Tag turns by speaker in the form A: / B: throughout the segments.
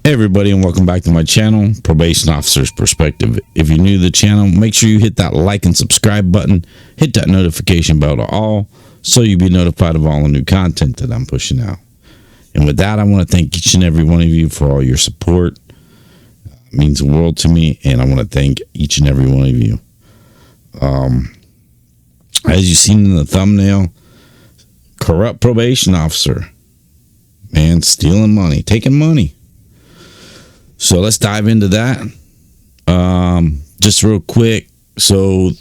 A: Hey everybody, and welcome back to my channel, Probation Officer's Perspective. If you're new to the channel, make sure you hit that like and subscribe button, hit that notification bell to all, so you'll be notified of all the new content that I'm pushing out. And with that, I want to thank each and every one of you for all your support. It means the world to me, and I want to thank each and every one of you. As you've seen in the thumbnail, corrupt probation officer, man, stealing money, taking money. So let's dive into that. Just real quick. So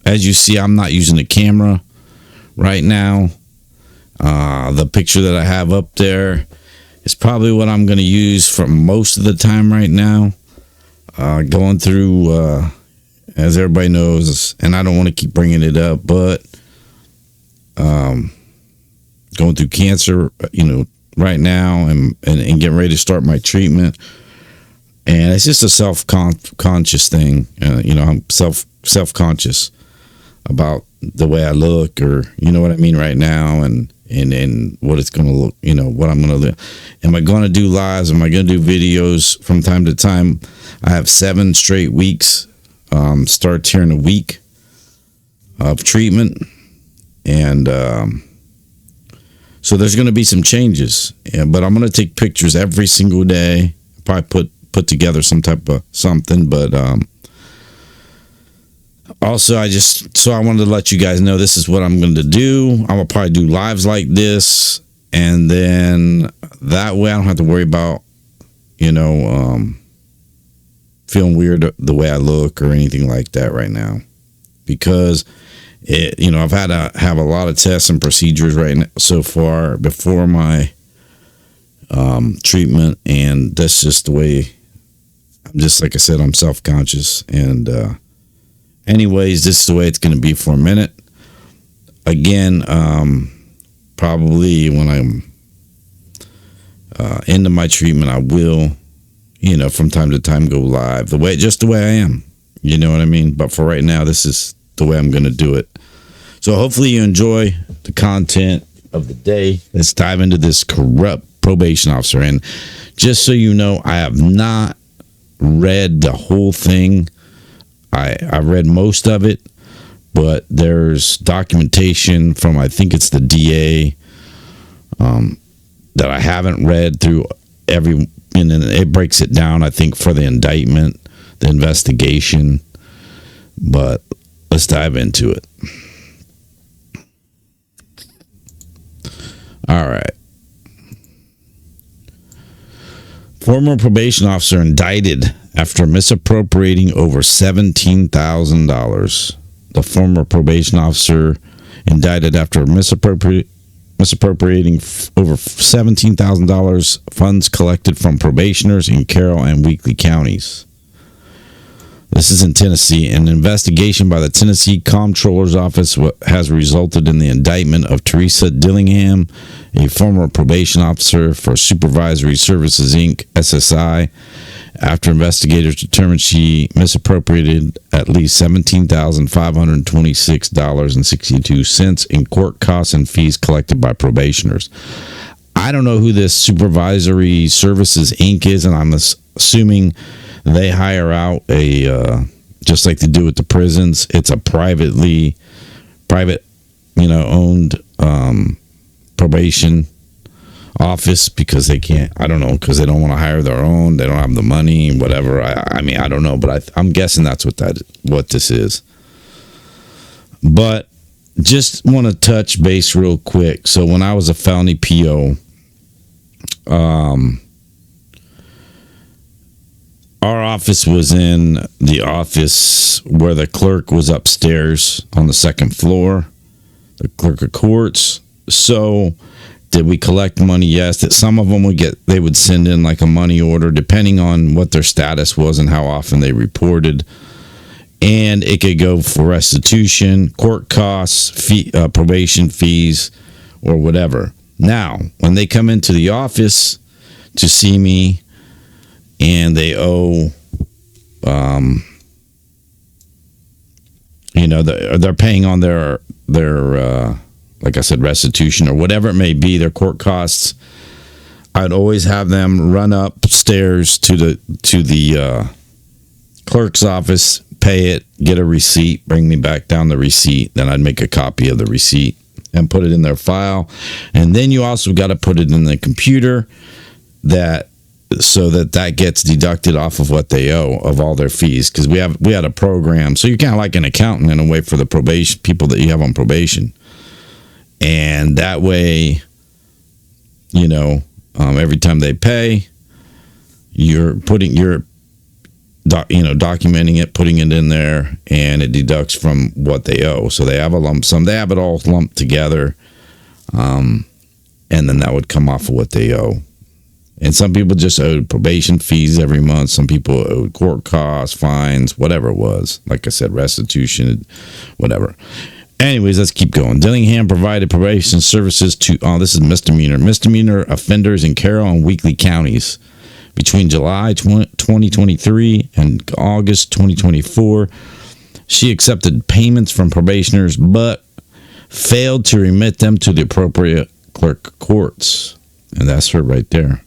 A: as you see, I'm not using the camera right now. The picture that I have up there is probably what I'm going to use for most of the time right now. Going through, as everybody knows, and I don't want to keep bringing it up, but going through cancer, right now and getting ready to start my treatment. And it's just a self-conscious thing. I'm self-conscious about the way I look, or you know what I mean, right now, and what it's going to look, what I'm going to do. Am I going to do lives? Am I going to do videos from time to time? I have 7 straight weeks, starts here in a week of treatment. And, so there's going to be some changes, but I'm going to take pictures every single day. Probably put together some type of something, but also I wanted to let you guys know this is what I'm going to do. I will probably do lives like this, and then that way I don't have to worry about feeling weird the way I look or anything like that right now, because I've had to have a lot of tests and procedures right now so far before my treatment, and that's just the way. I'm just, like I said, I'm self-conscious, and anyways, this is the way it's going to be for a minute. Again, probably when I'm into my treatment, I will, from time to time go live just the way I am. You know what I mean? But for right now, this is the way I'm going to do it. So hopefully you enjoy the content of the day. Let's dive into this corrupt probation officer. And just so you know, I have not read the whole thing. I read most of it, but there's documentation from, I think it's the DA, that I haven't read through and then it breaks it down, I think, for the indictment, the investigation. But let's dive into it. All right. Former probation officer indicted after misappropriating over $17,000. The former probation officer indicted after misappropriating over $17,000 funds collected from probationers in Carroll and Weakley counties. This is in Tennessee. An investigation by the Tennessee Comptroller's Office has resulted in the indictment of Teresa Dillingham, a former probation officer for Supervisory Services, Inc., SSI, after investigators determined she misappropriated at least $17,526.62 in court costs and fees collected by probationers. I don't know who this Supervisory Services, Inc. is, and I'm assuming they hire out just like they do with the prisons. It's a private owned probation office, because they can't, I don't know, because they don't want to hire their own. They don't have the money, whatever. I mean, I don't know, but I'm guessing that's what this is. But just want to touch base real quick. So when I was a felony PO, our office was in the office where the clerk was upstairs on the second floor, the clerk of courts. So did we collect money? Yes. That some of them they would send in like a money order, depending on what their status was and how often they reported. And it could go for restitution, court costs, probation fees, or whatever. Now, when they come into the office to see me, and they owe, they're paying on their like I said, restitution or whatever it may be, their court costs, I'd always have them run upstairs to the clerk's office, pay it, get a receipt, bring me back down the receipt. Then I'd make a copy of the receipt and put it in their file. And then you also got to put it in the computer so that gets deducted off of what they owe of all their fees, because we had a program. So you're kind of like an accountant in a way for the probation people that you have on probation, and that way, every time they pay, you're documenting it, putting it in there, and it deducts from what they owe. So they have a lump sum. They have it all lumped together, and then that would come off of what they owe. And some people just owed probation fees every month. Some people owed court costs, fines, whatever it was. Like I said, restitution, whatever. Anyways, let's keep going. Dillingham provided probation services to, this is misdemeanor offenders in Carroll and Weakley counties between July 2023 and August 2024. She accepted payments from probationers, but failed to remit them to the appropriate clerk courts. And that's her right there.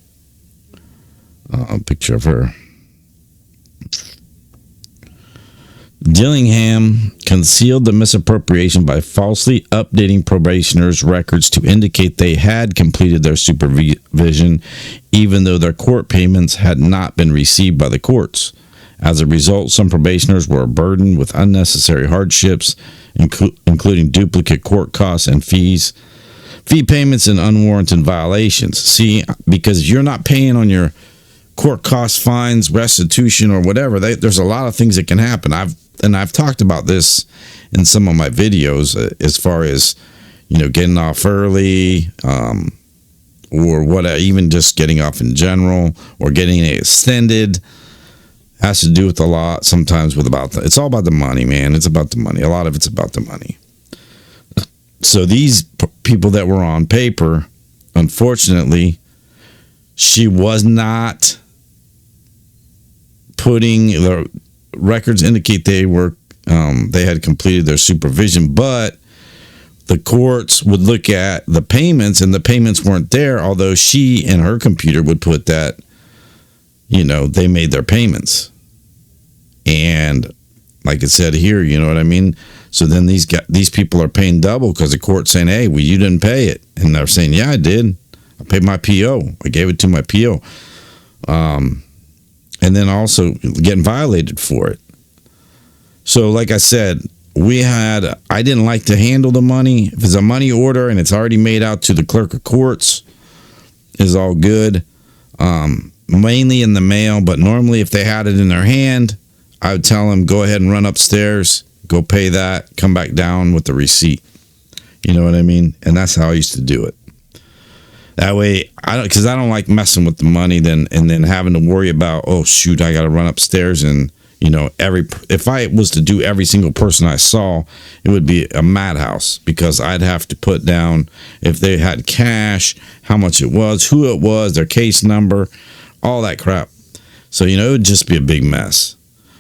A: A picture of her. Dillingham concealed the misappropriation by falsely updating probationers' records to indicate they had completed their supervision, even though their court payments had not been received by the courts. As a result, some probationers were burdened with unnecessary hardships, including duplicate court costs and fees, fee payments, and unwarranted violations. See, because you're not paying on your court costs, fines, restitution, or whatever, there's a lot of things that can happen. I've talked about this in some of my videos, as far as getting off early, or even just getting off in general, or getting it extended. Has to do with a lot sometimes with it's all about the money, man. It's about the money. A lot of it's about the money. So these people that were on paper, unfortunately, she was not putting the records indicate they had completed their supervision, but the courts would look at the payments, and the payments weren't there, although she in her computer would put that they made their payments. And like it said here, you know what I mean? So then these people are paying double because the court's saying, hey, well, you didn't pay it. And they're saying, yeah, I did. I paid my PO. I gave it to my PO. And then also getting violated for it. So like I said, I didn't like to handle the money. If it's a money order and it's already made out to the clerk of courts, is all good. Mainly in the mail, but normally if they had it in their hand, I would tell them, go ahead and run upstairs, go pay that, come back down with the receipt. You know what I mean? And that's how I used to do it. That way, because I don't like messing with the money, and then having to worry about, oh shoot, I got to run upstairs, and if I was to do every single person I saw, it would be a madhouse, because I'd have to put down if they had cash, how much it was, who it was, their case number, all that crap. So it would just be a big mess.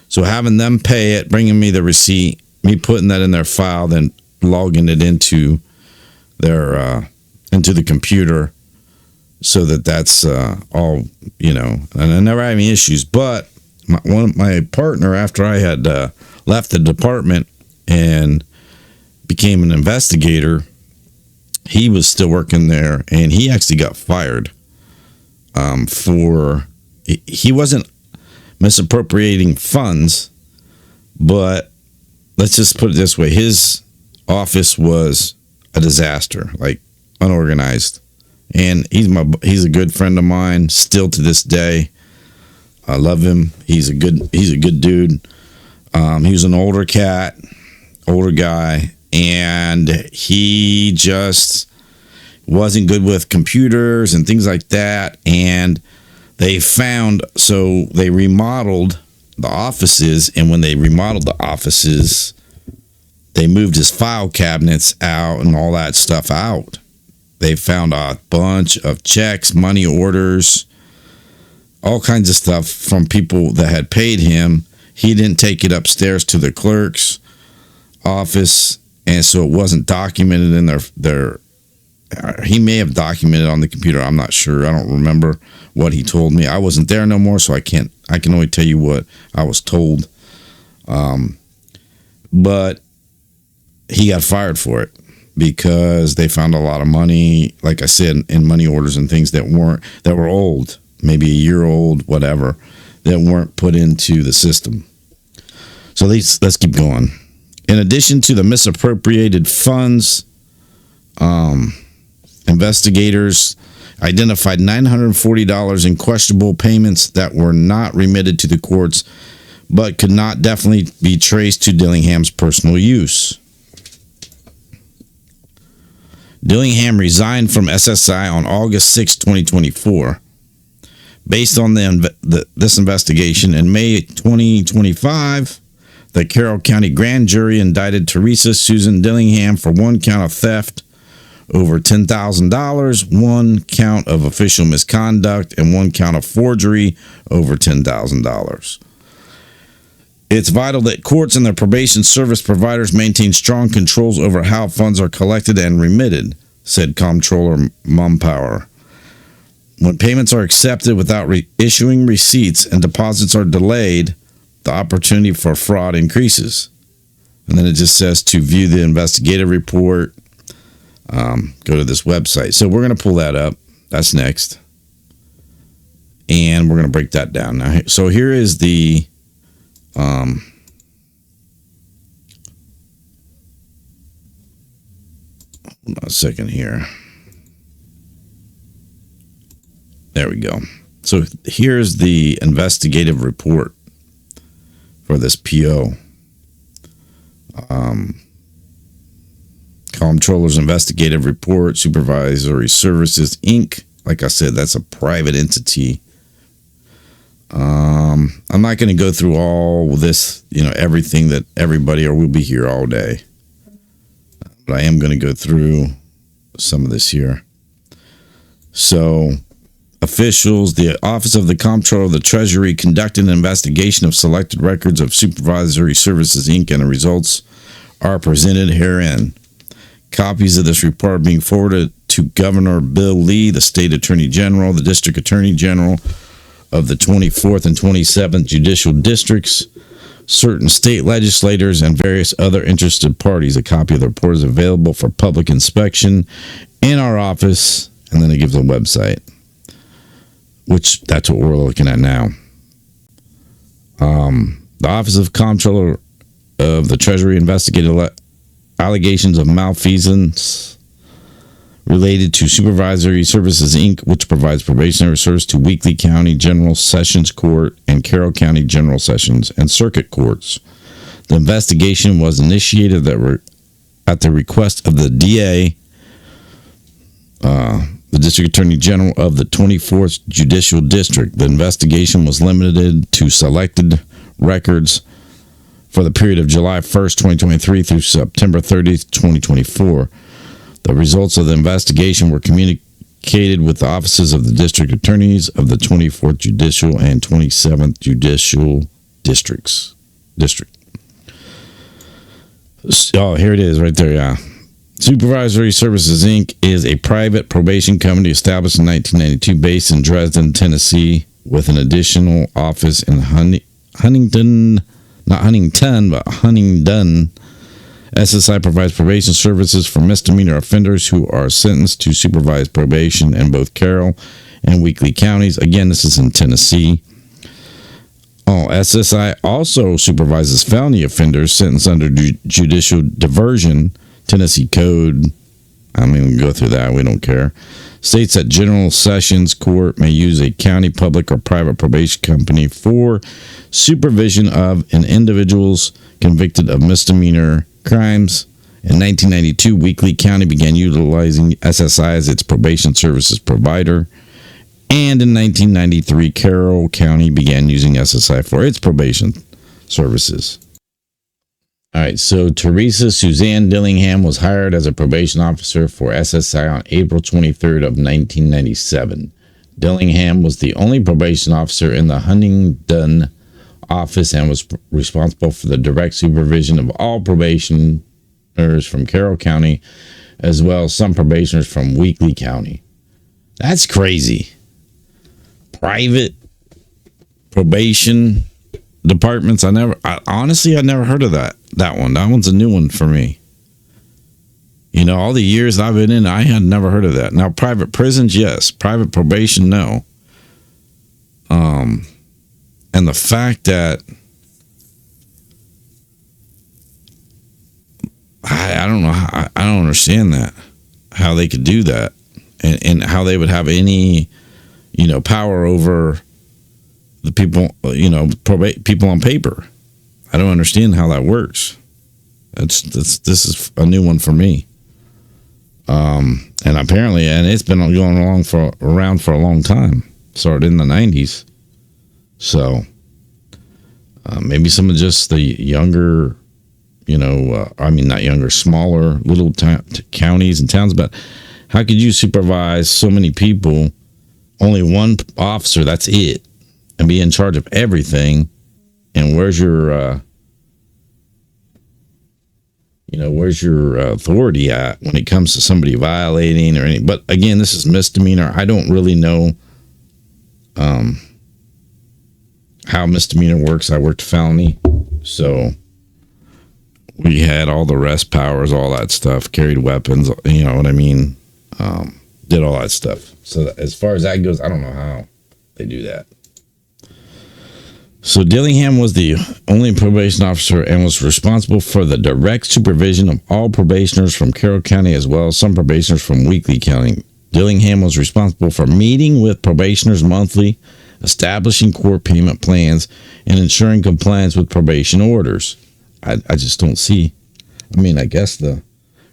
A: So having them pay it, bringing me the receipt, me putting that in their file, then logging it into their into the computer. So that's all, and I never had any issues. But my partner, after I had left the department and became an investigator, he was still working there, and he actually got fired he wasn't misappropriating funds, but let's just put it this way. His office was a disaster, like unorganized. And he's a good friend of mine still to this day. I love him. He's a good dude. He was an older guy, and he just wasn't good with computers and things like that. And they remodeled the offices, and when they remodeled the offices, they moved his file cabinets out and all that stuff out. They found a bunch of checks, money orders, all kinds of stuff from people that had paid him. He didn't take it upstairs to the clerk's office, and so it wasn't documented in their he may have documented on the computer. I'm not sure. I don't remember what he told me. I wasn't there no more, so I can only tell you what I was told. But he got fired for it because they found a lot of money, like I said, in money orders and things that were old, maybe a year old, whatever, that weren't put into the system. So let's keep going. In addition to the misappropriated funds, investigators identified $940 in questionable payments that were not remitted to the courts, but could not definitely be traced to Dillingham's personal use. Dillingham resigned from SSI on August 6, 2024. Based on this investigation, in May 2025, the Carroll County Grand Jury indicted Teresa Susan Dillingham for one count of theft over $10,000, one count of official misconduct, and one count of forgery over $10,000. It's vital that courts and their probation service providers maintain strong controls over how funds are collected and remitted, said Comptroller Mumpower. When payments are accepted without issuing receipts and deposits are delayed, the opportunity for fraud increases. And then it just says to view the investigative report, go to this website. So we're going to pull that up. That's next. And we're going to break that down now. So here is the hold on a second here. There we go. So here's the investigative report for this PO. Comptroller's investigative report, Supervisory Services, Inc. Like I said, that's a private entity. I'm not going to go through all this, everything that everybody, or we'll be here all day. But I am going to go through some of this here. So, officials, the Office of the Comptroller of the Treasury conducted an investigation of selected records of Supervisory Services, Inc., and the results are presented herein. Copies of this report are being forwarded to Governor Bill Lee, the State Attorney General, the District Attorney General of the 24th and 27th Judicial Districts, certain state legislators, and various other interested parties. A copy of the report is available for public inspection in our office, and then it gives a website, which that's what we're looking at now. The Office of Comptroller of the Treasury investigated allegations of malfeasance related to Supervisory Services, Inc., which provides probationary service to Weakley County General Sessions Court and Carroll County General Sessions and Circuit Courts. The investigation was initiated at the request of the DA, the District Attorney General of the 24th Judicial District. The investigation was limited to selected records for the period of July 1st, 2023 through September 30th, 2024. The results of the investigation were communicated with the offices of the district attorneys of the 24th Judicial and 27th Judicial District. Oh, here it is right there, yeah. Supervisory Services, Inc. is a private probation company established in 1992 based in Dresden, Tennessee, with an additional office in Huntington. SSI provides probation services for misdemeanor offenders who are sentenced to supervised probation in both Carroll and Weakley counties. Again, this is in Tennessee. SSI also supervises felony offenders sentenced under judicial diversion. Tennessee Code, I'm going to go through that. We don't care. States that General Sessions Court may use a county, public, or private probation company for supervision of an individuals convicted of misdemeanor crimes. In 1992, Weakley County began utilizing SSI as its probation services provider. And in 1993, Carroll County began using SSI for its probation services. All right, so Teresa Suzanne Dillingham was hired as a probation officer for SSI on April 23rd of 1997. Dillingham was the only probation officer in the Huntingdon office and was responsible for the direct supervision of all probationers from Carroll County as well as some probationers from Weakley County. That's crazy. Private probation departments. I honestly never heard of that one. That one's a new one for me. You know, all the years I've been in, I had never heard of that. Now, private prisons, yes. Private probation, no. And the fact that I don't know, I don't understand that, how they could do that, and how they would have any, you know, power over the people, you know, people on paper. I don't understand how that works. This is a new one for me. And apparently, and it's been going around for a long time. Started in the 90s. So maybe some of just the younger, you know, not younger, smaller little counties and towns. But how could you supervise so many people, only one officer, that's it, and be in charge of everything? And where's your where's your authority at when it comes to somebody violating or anything? But again, this is misdemeanor. I don't really know how misdemeanor works. I worked felony, so we had all the arrest powers, all that stuff, carried weapons, you know what I mean? Did all that stuff. So as far as that goes, I don't know how they do that. So Dillingham was the only probation officer and was responsible for the direct supervision of all probationers from Carroll County as well as some probationers from Weakley County. Dillingham was responsible for meeting with probationers monthly, establishing court payment plans, and ensuring compliance with probation orders. I just don't see. I mean, I guess the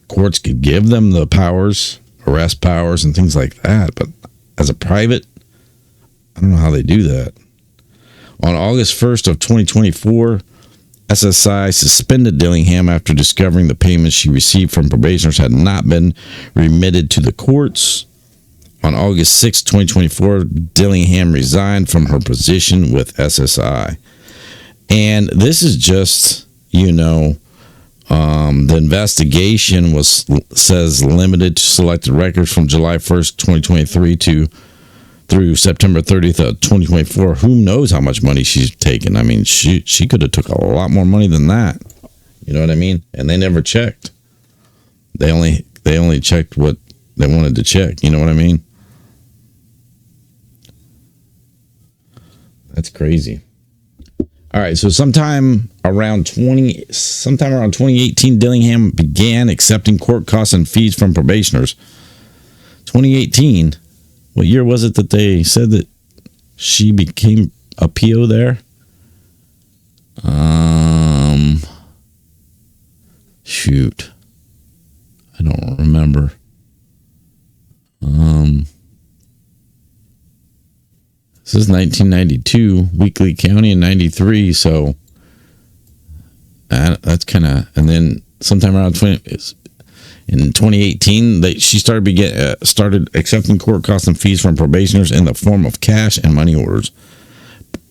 A: courts could give them the powers, arrest powers and things like that, but as a private, I don't know how they do that. On August 1st of 2024, SSI suspended Dillingham after discovering the payments she received from probationers had not been remitted to the courts. On August 6, 2024, Dillingham resigned from her position with SSI. And this is just, you know, the investigation says limited to selected records from July 1st, 2023 through September 30th of 2024. Who knows how much money she's taken? I mean, she could have took a lot more money than that. You know what I mean? And they never checked. They only checked what they wanted to check. You know what I mean? That's crazy. All right, so sometime around 2018, Dillingham began accepting court costs and fees from probationers. 2018. What year was it that they said that she became a PO there? Shoot. I don't remember. This is 1992, Weakley County in 93, so that's kind of, and then sometime around in 2018, she started accepting court costs and fees from probationers in the form of cash and money orders.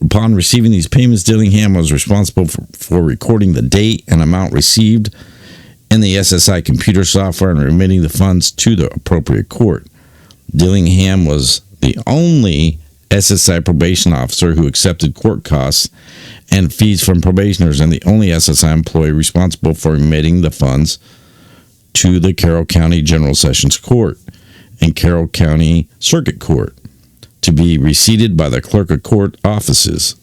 A: Upon receiving these payments, Dillingham was responsible for recording the date and amount received in the SSI computer software and remitting the funds to the appropriate court. Dillingham was the only SSI probation officer who accepted court costs and fees from probationers and the only SSI employee responsible for remitting the funds to the Carroll County General Sessions Court and Carroll County Circuit Court to be receipted by the clerk of court offices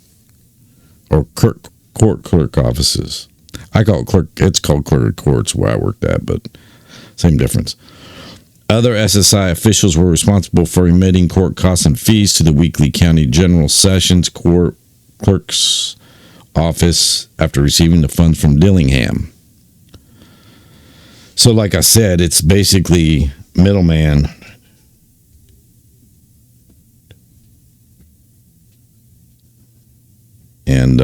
A: or court clerk offices. I call it clerk. It's called clerk of courts where I worked at, but same difference. Other SSI officials were responsible for remitting court costs and fees to the Weakley County General Sessions Court Clerk's office after receiving the funds from Dillingham. So like I said, it's basically middleman. And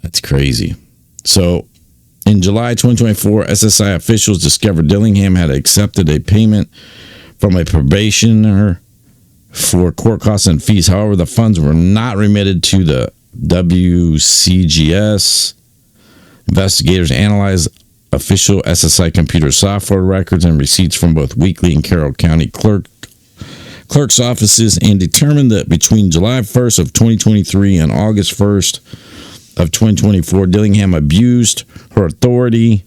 A: that's crazy. So in July 2024, SSI officials discovered Dillingham had accepted a payment from a probationer for court costs and fees. However, the funds were not remitted to the WCGS. Investigators analyzed official SSI computer software records and receipts from both Weakley and Carroll County clerk's offices, and determined that between July 1st of 2023 and August 1st of 2024, Dillingham abused her authority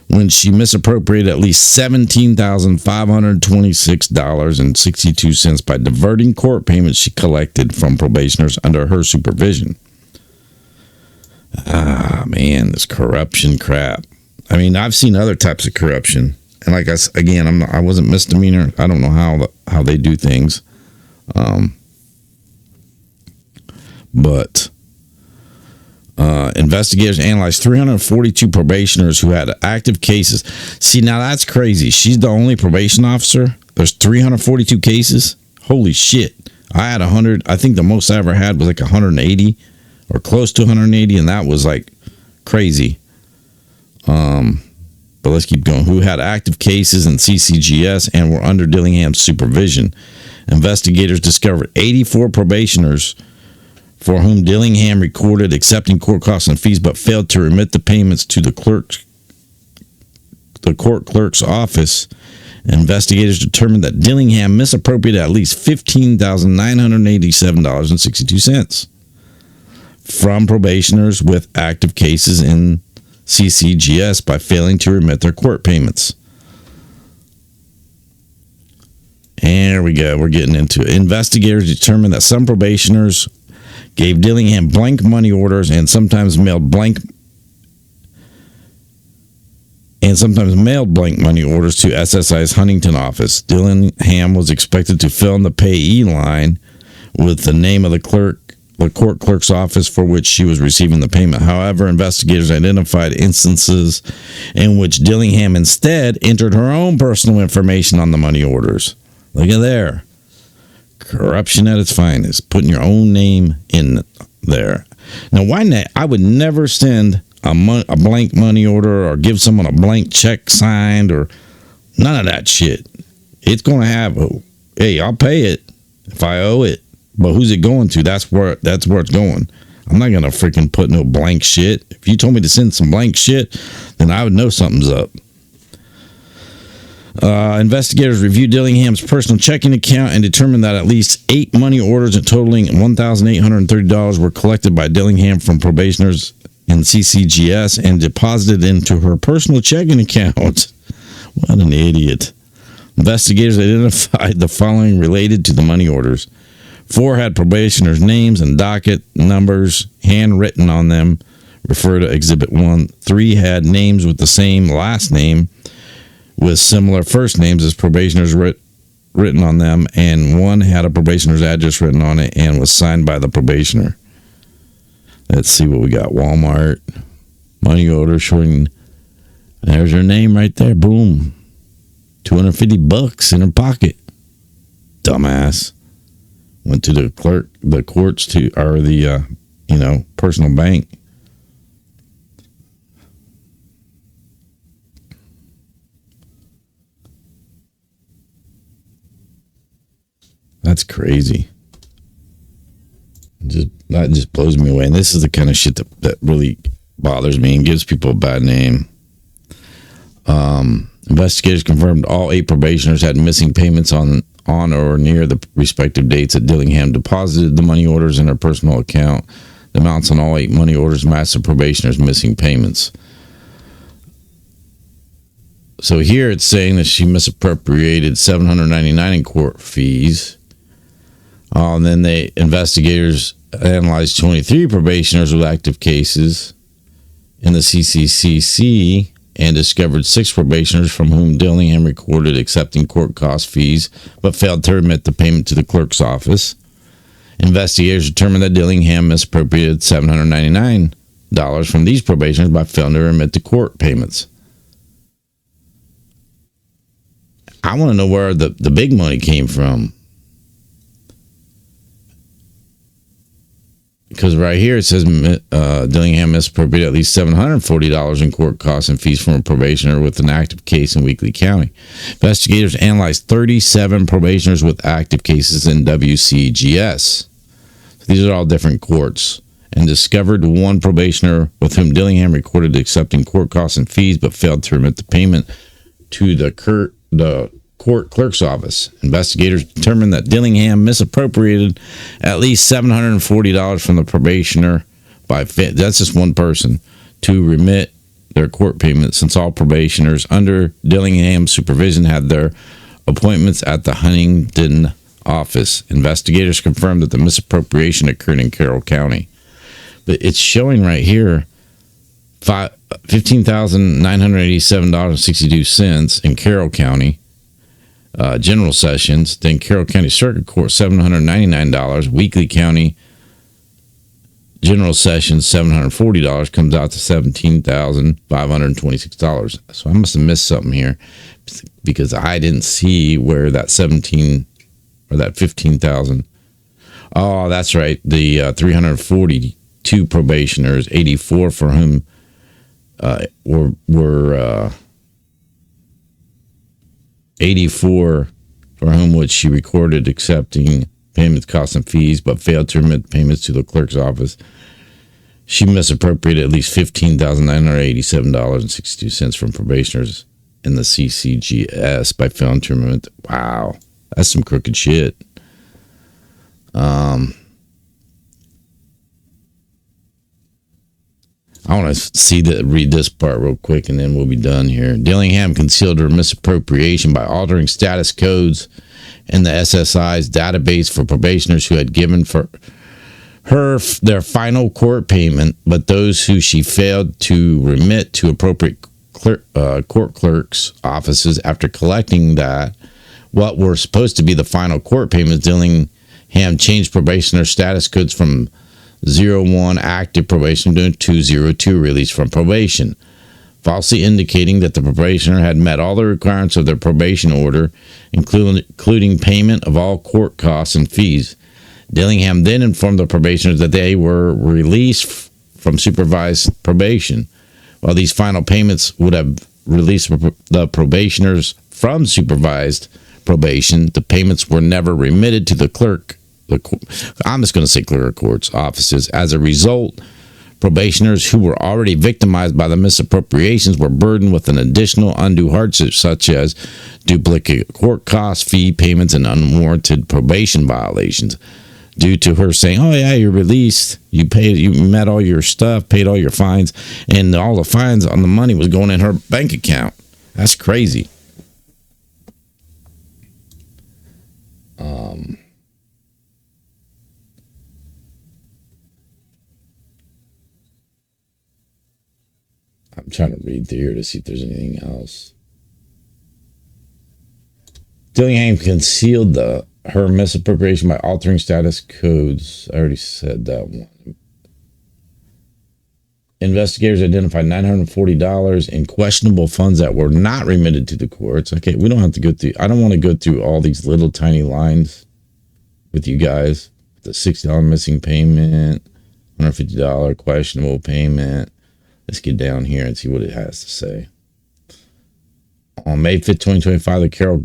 A: when she misappropriated at least $17,526.62 by diverting court payments she collected from probationers under her supervision. Ah, man, this corruption crap. I mean, I've seen other types of corruption, and like I wasn't misdemeanor. I don't know how they do things, but investigators analyzed 342 probationers who had active cases. See, now that's crazy. She's the only probation officer. There's 342 cases. Holy shit! I had 100. I think the most I ever had was like 180, or close to 180, and that was like crazy. But let's keep going. Who had active cases in CCGS and were under Dillingham's supervision. Investigators discovered 84 probationers for whom Dillingham recorded accepting court costs and fees, but failed to remit the payments to the court clerk's office. Investigators determined that Dillingham misappropriated at least $15,987.62 from probationers with active cases in CCGS by failing to remit their court payments. And there we go. We're getting into it. Investigators determined that some probationers gave Dillingham blank money orders and sometimes mailed blank money orders to SSI's Huntington office. Dillingham was expected to fill in the payee line with the name of the court clerk's office for which she was receiving the payment. However, investigators identified instances in which Dillingham instead entered her own personal information on the money orders. Look at there. Corruption at its finest. Putting your own name in there. Now, why not? I would never send a blank money order or give someone a blank check signed or none of that shit. It's going to have, hey, I'll pay it if I owe it. But who's it going to? That's where it's going. I'm not going to freaking put no blank shit. If you told me to send some blank shit, then I would know something's up. Investigators reviewed Dillingham's personal checking account and determined that at least 8 money orders totaling $1,830 were collected by Dillingham from probationers in CCGS and deposited into her personal checking account. What an idiot. Investigators identified the following related to the money orders. 4 had probationers' names and docket numbers handwritten on them, refer to Exhibit 1. 3 had names with the same last name with similar first names as probationers written on them, and 1 had a probationer's address written on it and was signed by the probationer. Let's see what we got. Walmart, money order showing, there's her name right there. Boom. $250 in her pocket. Dumbass. Went to the courts or the personal bank. That's crazy. That just blows me away. And this is the kind of shit that really bothers me and gives people a bad name. Investigators confirmed all 8 probationers had missing payments on or near the respective dates that Dillingham deposited the money orders in her personal account. The amounts on all 8 money orders matched the probationers' missing payments. So here it's saying that she misappropriated $799 in court fees. And then investigators analyzed 23 probationers with active cases in the CCCC and discovered 6 probationers from whom Dillingham recorded accepting court cost fees, but failed to remit the payment to the clerk's office. Investigators determined that Dillingham misappropriated $799 from these probationers by failing to remit the court payments. I want to know where the big money came from. Because right here it says Dillingham misappropriated at least $740 in court costs and fees from a probationer with an active case in Weakley County. Investigators analyzed 37 probationers with active cases in WCGS. These are all different courts. and discovered one probationer with whom Dillingham recorded accepting court costs and fees but failed to remit the payment to the court clerk's office. Investigators determined that Dillingham misappropriated at least $740 from the probationer that's just one person, to remit their court payment, since all probationers under Dillingham's supervision had their appointments at the Huntingdon office. Investigators confirmed that the misappropriation occurred in Carroll County. But it's showing right here $15,987.62 in Carroll County General Sessions. Then Carroll County Circuit Court $799. Weakley County General Sessions $740, comes out to $17,526. So I must have missed something here, because I didn't see where that 15,000. Oh, that's right. The 342 probationers, 84 for whom were 84 for whom which she recorded accepting payments, costs, and fees, but failed to remit payments to the clerk's office. She misappropriated at least $15,987.62 from probationers in the CCGS by failing to remit. Wow, that's some crooked shit. I want to read this part real quick, and then we'll be done here. Dillingham concealed her misappropriation by altering status codes in the SSI's database for probationers who had given for her their final court payment, but those who she failed to remit to appropriate court clerks' offices after collecting what were supposed to be the final court payments. Dillingham changed probationer status codes from 01 active probation to 02 release from probation, falsely indicating that the probationer had met all the requirements of their probation order, including payment of all court costs and fees. Dillingham then informed the probationers that they were released from supervised probation. While these final payments would have released the probationers from supervised probation, the payments were never remitted to the clerk. I'm just going to say clerk court's offices. As a result, probationers who were already victimized by the misappropriations were burdened with an additional undue hardship, such as duplicate court costs, fee payments, and unwarranted probation violations. Due to her saying, "Oh yeah, you're released. You met all your stuff, paid all your fines, and all the fines on the money was going in her bank account." That's crazy. I'm trying to read through here to see if there's anything else. Dillingham concealed her misappropriation by altering status codes. I already said that one. Investigators identified $940 in questionable funds that were not remitted to the courts. Okay, we don't have to go through. I don't want to go through all these little tiny lines with you guys. The $60 missing payment, $150 questionable payment. Let's get down here and see what it has to say. On May 5th, 2025, the Carroll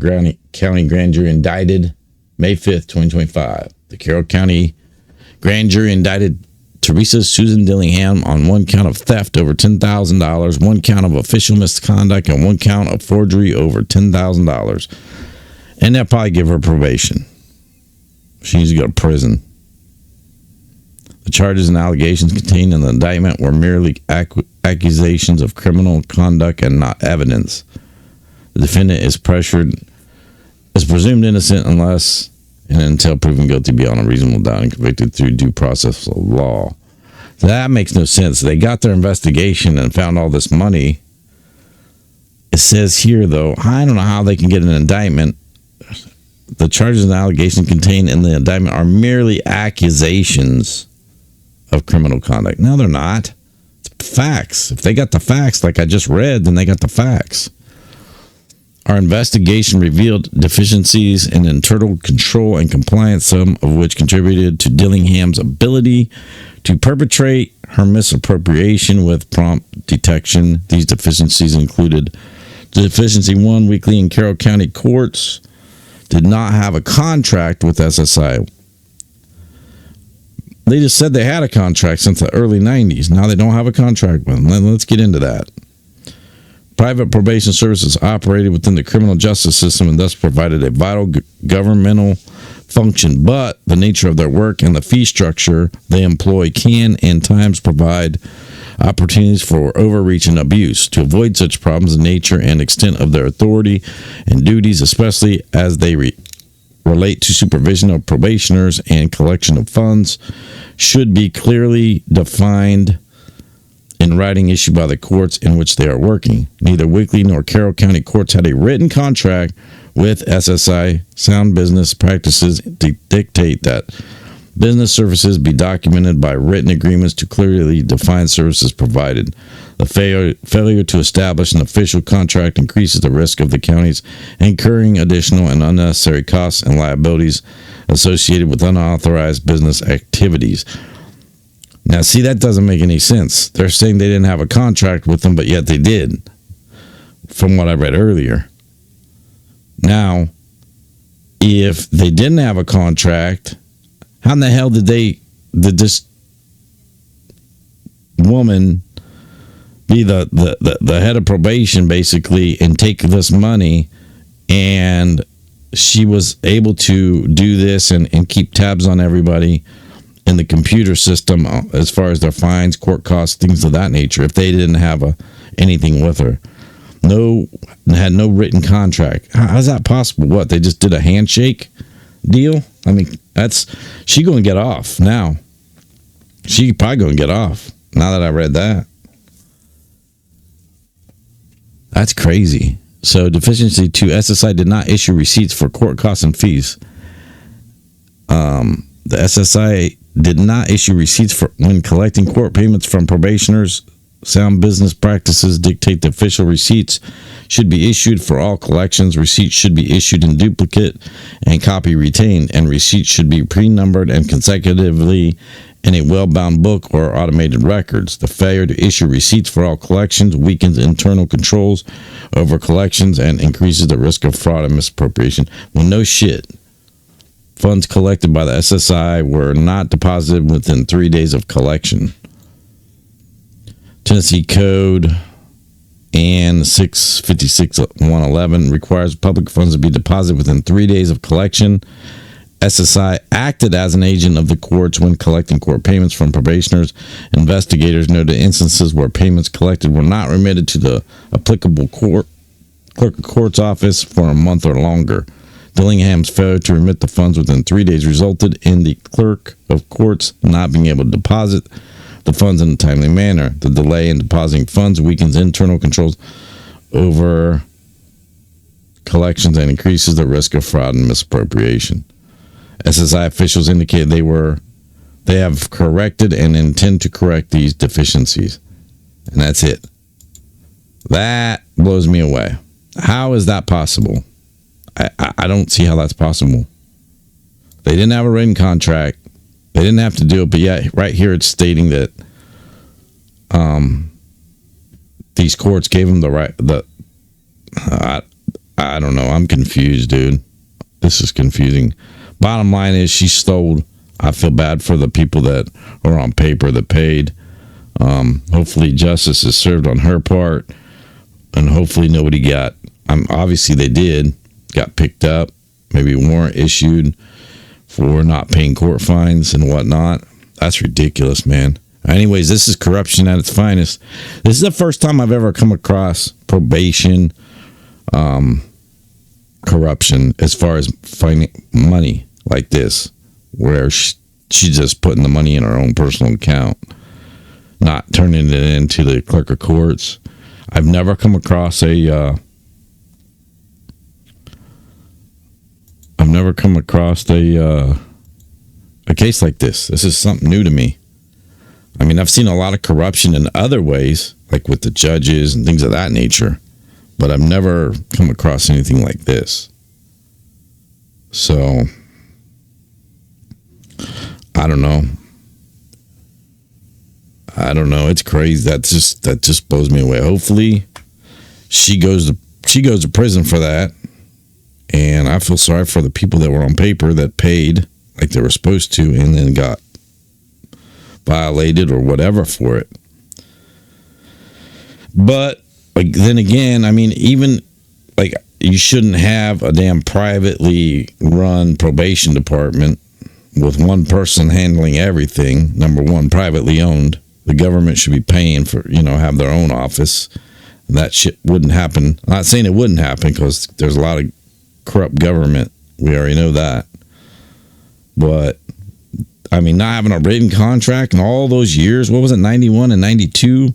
A: County Grand Jury indicted. May 5th, 2025, the Carroll County Grand Jury indicted Teresa Susan Dillingham on one count of theft over $10,000, one count of official misconduct, and one count of forgery over $10,000. And they'll probably give her probation. She needs to go to prison. The charges and allegations contained in the indictment were merely accusations of criminal conduct and not evidence. The defendant is presumed innocent unless and until proven guilty beyond a reasonable doubt and convicted through due process of law. So that makes no sense. They got their investigation and found all this money. It says here, though, I don't know how they can get an indictment. The charges and allegations contained in the indictment are merely accusations of criminal conduct. No, they're not. It's facts. If they got the facts, like I just read, then they got the facts. Our investigation revealed deficiencies in internal control and compliance, some of which contributed to Dillingham's ability to perpetrate her misappropriation with prompt detection. These deficiencies included Deficiency 1, Weakley and Carroll County courts did not have a contract with SSI. They just said they had a contract since the early 90s. Now they don't have a contract with them. Let's get into that. Private probation services operated within the criminal justice system and thus provided a vital governmental function, but the nature of their work and the fee structure they employ can, in times, provide opportunities for overreach and abuse. To avoid such problems, the nature and extent of their authority and duties, especially as they relate to supervision of probationers and collection of funds, should be clearly defined in writing issued by the courts in which they are working. Neither Weakley nor Carroll County courts had a written contract with SSI. Sound business practices dictate that business services be documented by written agreements to clearly define services provided. The failure to establish an official contract increases the risk of the counties incurring additional and unnecessary costs and liabilities associated with unauthorized business activities. Now, see, that doesn't make any sense. They're saying they didn't have a contract with them, but yet they did, from what I read earlier. Now, if they didn't have a contract, how in the hell did this woman be the head of probation, basically, and take this money, and she was able to do this and keep tabs on everybody in the computer system as far as their fines, court costs, things of that nature, if they didn't have anything with her? Had no written contract. How's that possible? What, they just did a handshake deal? I mean, she gonna get off now. She probably gonna get off now that I read that. That's crazy. So, deficiency 2, SSI did not issue receipts for court costs and fees. The SSI did not issue receipts for when collecting court payments from probationers. Sound business practices dictate the official receipts should be issued for all collections. Receipts should be issued in duplicate and copy retained, and receipts should be pre-numbered and consecutively in a well-bound book or automated records. The failure to issue receipts for all collections weakens internal controls over collections and increases the risk of fraud and misappropriation. Well, no shit. Funds collected by the SSI were not deposited within 3 days of collection. Tennessee Code and 656.111 requires public funds to be deposited within 3 days of collection. SSI acted as an agent of the courts when collecting court payments from probationers. Investigators noted instances where payments collected were not remitted to the applicable clerk of court's office for a month or longer. Dillingham's failure to remit the funds within 3 days resulted in the clerk of courts not being able to deposit the funds in a timely manner. The delay in depositing funds weakens internal controls over collections and increases the risk of fraud and misappropriation. SSI officials indicated they have corrected and intend to correct these deficiencies. And that's it. That blows me away. How is that possible? I don't see how that's possible. They didn't have a written contract. They didn't have to do it, but yeah, right here it's stating that these courts gave them the right. I don't know. I'm confused, dude. This is confusing. Bottom line is she stole. I feel bad for the people that are on paper that paid. Hopefully justice is served on her part, and hopefully nobody got. Obviously they did. Got picked up, maybe a warrant issued for not paying court fines and whatnot. That's ridiculous, man. Anyways, this is corruption at its finest. This is the first time I've ever come across probation corruption as far as finding money like this, where she's just putting the money in her own personal account, not turning it into the clerk of courts. I've never come across a case like this. This is something new to me. I mean, I've seen a lot of corruption in other ways, like with the judges and things of that nature, but I've never come across anything like this. So, I don't know. It's crazy. That just blows me away. Hopefully, she goes to prison for that. And I feel sorry for the people that were on paper that paid like they were supposed to and then got violated or whatever for it. But like, then again, I mean, even like, you shouldn't have a damn privately run probation department with one person handling everything. Number one, privately owned. The government should be paying for, have their own office. And that shit wouldn't happen. I'm not saying it wouldn't happen, because there's a lot of corrupt government. We already know that. But I mean, not having a written contract in all those years, what was it, 91 and 92?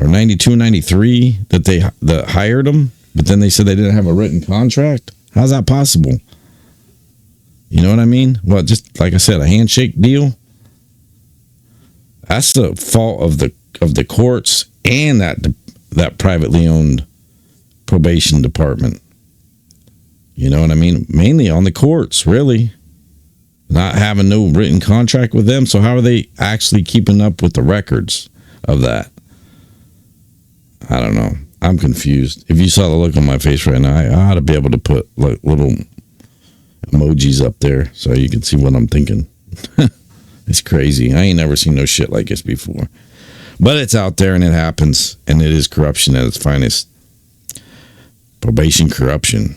A: Or 92 and 93 that hired them, but then they said they didn't have a written contract? How's that possible? You know what I mean? Well, just like I said, a handshake deal? That's the fault of the courts and that privately owned probation department. You know what I mean? Mainly on the courts, really. Not having no written contract with them. So how are they actually keeping up with the records of that? I don't know. I'm confused. If you saw the look on my face right now, I ought to be able to put like little emojis up there so you can see what I'm thinking. It's crazy. I ain't never seen no shit like this before. But it's out there and it happens. And it is corruption at its finest. Probation corruption.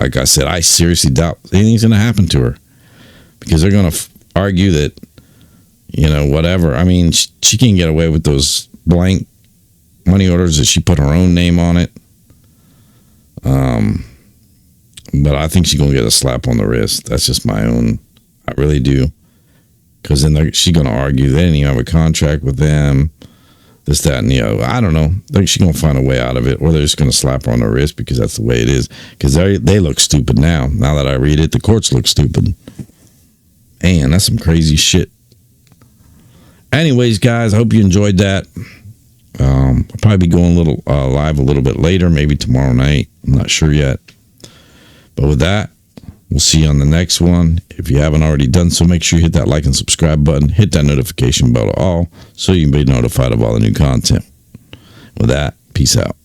A: Like I said, I seriously doubt anything's going to happen to her. Because they're going to argue that, whatever. I mean, she can't get away with those blank money orders that she put her own name on it. But I think she's going to get a slap on the wrist. That's just my own. I really do. Because then she's going to argue they didn't even have a contract with them. This, that, and the other. I don't know. I think she's going to find a way out of it. Or they're just going to slap her on the wrist because that's the way it is. Because they look stupid now. Now that I read it, the courts look stupid. Man, that's some crazy shit. Anyways, guys, I hope you enjoyed that. I'll probably be going live a little bit later, maybe tomorrow night. I'm not sure yet. But with that, we'll see you on the next one. If you haven't already done so, make sure you hit that like and subscribe button. Hit that notification bell all so you can be notified of all the new content. With that, peace out.